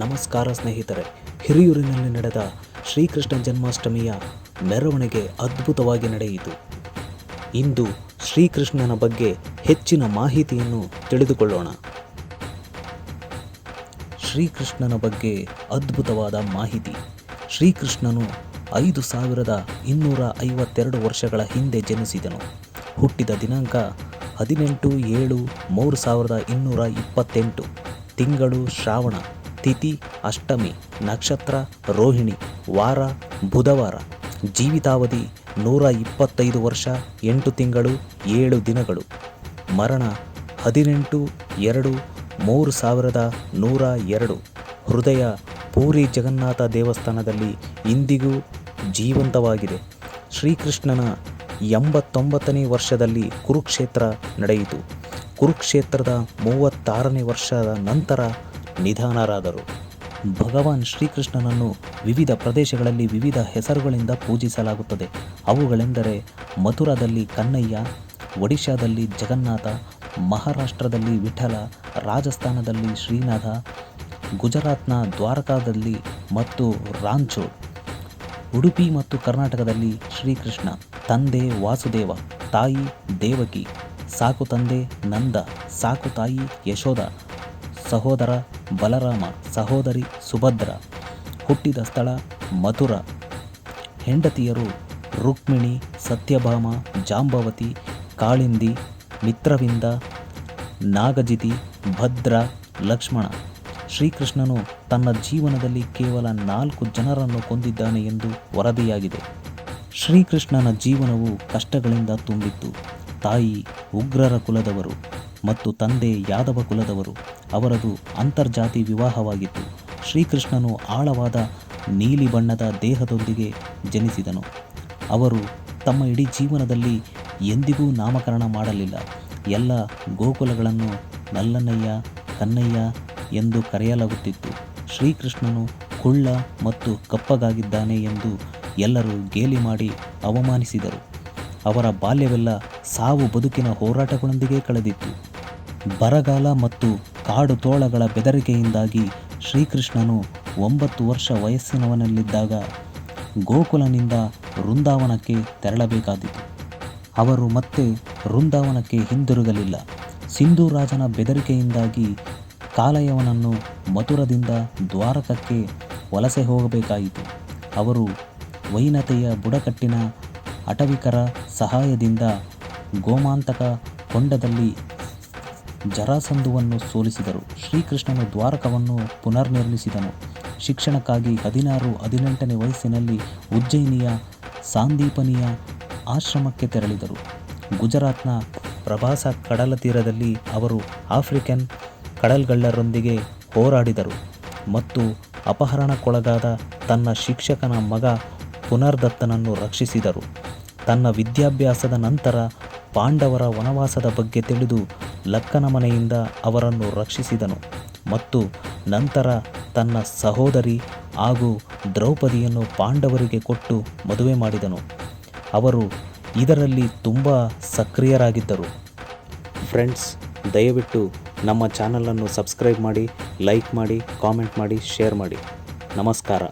ನಮಸ್ಕಾರ ಸ್ನೇಹಿತರೆ. ಹಿರಿಯೂರಿನಲ್ಲಿ ನಡೆದ ಶ್ರೀಕೃಷ್ಣ ಜನ್ಮಾಷ್ಟಮಿಯ ಮೆರವಣಿಗೆ ಅದ್ಭುತವಾಗಿ ನಡೆಯಿತು. ಇಂದು ಶ್ರೀಕೃಷ್ಣನ ಬಗ್ಗೆ ಹೆಚ್ಚಿನ ಮಾಹಿತಿಯನ್ನು ತಿಳಿದುಕೊಳ್ಳೋಣ. ಶ್ರೀಕೃಷ್ಣನ ಬಗ್ಗೆ ಅದ್ಭುತವಾದ ಮಾಹಿತಿ. ಶ್ರೀಕೃಷ್ಣನು 5252 ವರ್ಷಗಳ ಹಿಂದೆ ಜನಿಸಿದನು. ಹುಟ್ಟಿದ ದಿನಾಂಕ 18/7/3228. ತಿಂಗಳು ಶ್ರಾವಣ, ತಿಥಿ ಅಷ್ಟಮಿ, ನಕ್ಷತ್ರ ರೋಹಿಣಿ, ವಾರ ಬುಧವಾರ. ಜೀವಿತಾವಧಿ 125 ವರ್ಷ 8 ತಿಂಗಳು 7 ದಿನಗಳು. ಮರಣ 18/2/3102. ಹೃದಯ ಪೂರಿ ಜಗನ್ನಾಥ ದೇವಸ್ಥಾನದಲ್ಲಿ ಇಂದಿಗೂ ಜೀವಂತವಾಗಿದೆ. ಶ್ರೀಕೃಷ್ಣನ 89ನೇ ವರ್ಷದಲ್ಲಿ ಕುರುಕ್ಷೇತ್ರ ನಡೆಯಿತು. ಕುರುಕ್ಷೇತ್ರದ 36ನೇ ವರ್ಷದ ನಂತರ ನಿಧನರಾದರು. ಭಗವಾನ್ ಶ್ರೀಕೃಷ್ಣನನ್ನು ವಿವಿಧ ಪ್ರದೇಶಗಳಲ್ಲಿ ವಿವಿಧ ಹೆಸರುಗಳಿಂದ ಪೂಜಿಸಲಾಗುತ್ತದೆ. ಅವುಗಳೆಂದರೆ ಮಥುರಾದಲ್ಲಿ ಕನ್ನಯ್ಯ, ಒಡಿಶಾದಲ್ಲಿ ಜಗನ್ನಾಥ, ಮಹಾರಾಷ್ಟ್ರದಲ್ಲಿ ವಿಠಲ, ರಾಜಸ್ಥಾನದಲ್ಲಿ ಶ್ರೀನಾಥ, ಗುಜರಾತ್ನ ದ್ವಾರಕಾದಲ್ಲಿ ಮತ್ತು ರಾಂಚೋಡ್. ಉಡುಪಿ ಮತ್ತು ಕರ್ನಾಟಕದಲ್ಲಿ ಶ್ರೀಕೃಷ್ಣ. ತಂದೆ ವಾಸುದೇವ, ತಾಯಿ ದೇವಕಿ, ಸಾಕು ತಂದೆ ನಂದ, ಸಾಕು ತಾಯಿ ಯಶೋಧ, ಸಹೋದರ ಬಲರಾಮ, ಸಹೋದರಿ ಸುಭದ್ರ. ಹುಟ್ಟಿದ ಸ್ಥಳ ಮಥುರಾ. ಹೆಂಡತಿಯರು ರುಕ್ಮಿಣಿ, ಸತ್ಯಭಾಮ, ಜಾಂಬವತಿ, ಕಾಳಿಂದಿ, ಮಿತ್ರವಿಂದ, ನಾಗಜಿತಿ, ಭದ್ರ, ಲಕ್ಷ್ಮಣ. ಶ್ರೀಕೃಷ್ಣನು ತನ್ನ ಜೀವನದಲ್ಲಿ ಕೇವಲ 4 ಜನರನ್ನು ಕೊಂದಿದ್ದಾನೆ ಎಂದು ವರದಿಯಾಗಿದೆ. ಶ್ರೀಕೃಷ್ಣನ ಜೀವನವು ಕಷ್ಟಗಳಿಂದ ತುಂಬಿತ್ತು. ತಾಯಿ ಉಗ್ರರ ಕುಲದವರು ಮತ್ತು ತಂದೆ ಯಾದವ ಕುಲದವರು. ಅವರದು ಅಂತರ್ಜಾತಿ ವಿವಾಹವಾಗಿತ್ತು. ಶ್ರೀಕೃಷ್ಣನು ಆಳವಾದ ನೀಲಿ ಬಣ್ಣದ ದೇಹದೊಂದಿಗೆ ಜನಿಸಿದನು. ಅವರು ತಮ್ಮ ಇಡೀ ಜೀವನದಲ್ಲಿ ಎಂದಿಗೂ ನಾಮಕರಣ ಮಾಡಲಿಲ್ಲ. ಎಲ್ಲ ಗೋಕುಲಗಳನ್ನು ನಲ್ಲನಯ್ಯ, ಕನ್ನಯ್ಯ ಎಂದು ಕರೆಯಲಾಗುತ್ತಿತ್ತು. ಶ್ರೀಕೃಷ್ಣನು ಕುಳ್ಳ ಮತ್ತು ಕಪ್ಪಗಾಗಿದ್ದಾನೆ ಎಂದು ಎಲ್ಲರೂ ಗೇಲಿ ಮಾಡಿ ಅವಮಾನಿಸಿದರು. ಅವರ ಬಾಲ್ಯವೆಲ್ಲ ಸಾವು ಬದುಕಿನ ಹೋರಾಟಗಳೊಂದಿಗೆ ಕಳೆದಿತ್ತು. ಬರಗಾಲ ಮತ್ತು ಕಾಡು ತೋಳಗಳ ಬೆದರಿಕೆಯಿಂದಾಗಿ ಶ್ರೀಕೃಷ್ಣನು 9 ವರ್ಷ ವಯಸ್ಸಿನವನಲ್ಲಿದ್ದಾಗ ಗೋಕುಲನಿಂದ ವೃಂದಾವನಕ್ಕೆ ತೆರಳಬೇಕಾಯಿತು. ಅವರು ಮತ್ತೆ ವೃಂದಾವನಕ್ಕೆ ಹಿಂದಿರುಗಲಿಲ್ಲ. ಸಿಂಧೂ ರಾಜನ ಬೆದರಿಕೆಯಿಂದಾಗಿ ಕಾಲಯವನನ್ನು ಮಥುರದಿಂದ ದ್ವಾರಕಕ್ಕೆ ವಲಸೆ ಹೋಗಬೇಕಾಯಿತು. ಅವರು ವೈನತೆಯ ಬುಡಕಟ್ಟಿನ ಅಟವಿಕರ ಸಹಾಯದಿಂದ ಗೋಮಾಂತಕ ಕೊಂಡದಲ್ಲಿ ಜರಾಸಂಧುವನ್ನು ಸೋಲಿಸಿದರು. ಶ್ರೀಕೃಷ್ಣನು ದ್ವಾರಕವನ್ನು ಪುನರ್ನಿರ್ಮಿಸಿದನು. ಶಿಕ್ಷಣಕ್ಕಾಗಿ 16-18ನೇ ವಯಸ್ಸಿನಲ್ಲಿ ಉಜ್ಜಯಿನಿಯ ಸಾಂದೀಪನಿಯ ಆಶ್ರಮಕ್ಕೆ ತೆರಳಿದರು. ಗುಜರಾತ್ನ ಪ್ರಭಾಸ ಕಡಲ ತೀರದಲ್ಲಿ ಅವರು ಆಫ್ರಿಕನ್ ಕಡಲ್ಗಳ್ಳರೊಂದಿಗೆ ಹೋರಾಡಿದರು ಮತ್ತು ಅಪಹರಣಕ್ಕೊಳಗಾದ ತನ್ನ ಶಿಕ್ಷಕನ ಮಗ ಪುನರ್ದತ್ತನನ್ನು ರಕ್ಷಿಸಿದರು. ತನ್ನ ವಿದ್ಯಾಭ್ಯಾಸದ ನಂತರ ಪಾಂಡವರ ವನವಾಸದ ಬಗ್ಗೆ ತಿಳಿದು ಲಕ್ಕನ ಮನೆಯಿಂದ ಅವರನ್ನು ರಕ್ಷಿಸಿದನು ಮತ್ತು ನಂತರ ತನ್ನ ಸಹೋದರಿ ಹಾಗೂ ದ್ರೌಪದಿಯನ್ನು ಪಾಂಡವರಿಗೆ ಕೊಟ್ಟು ಮದುವೆ ಮಾಡಿದನು. ಅವರು ಇದರಲ್ಲಿ ತುಂಬ ಸಕ್ರಿಯರಾಗಿದ್ದರು. ಫ್ರೆಂಡ್ಸ್, ದಯವಿಟ್ಟು ನಮ್ಮ ಚಾನಲನ್ನು ಸಬ್ಸ್ಕ್ರೈಬ್ ಮಾಡಿ, ಲೈಕ್ ಮಾಡಿ, ಕಾಮೆಂಟ್ ಮಾಡಿ, ಶೇರ್ ಮಾಡಿ. ನಮಸ್ಕಾರ.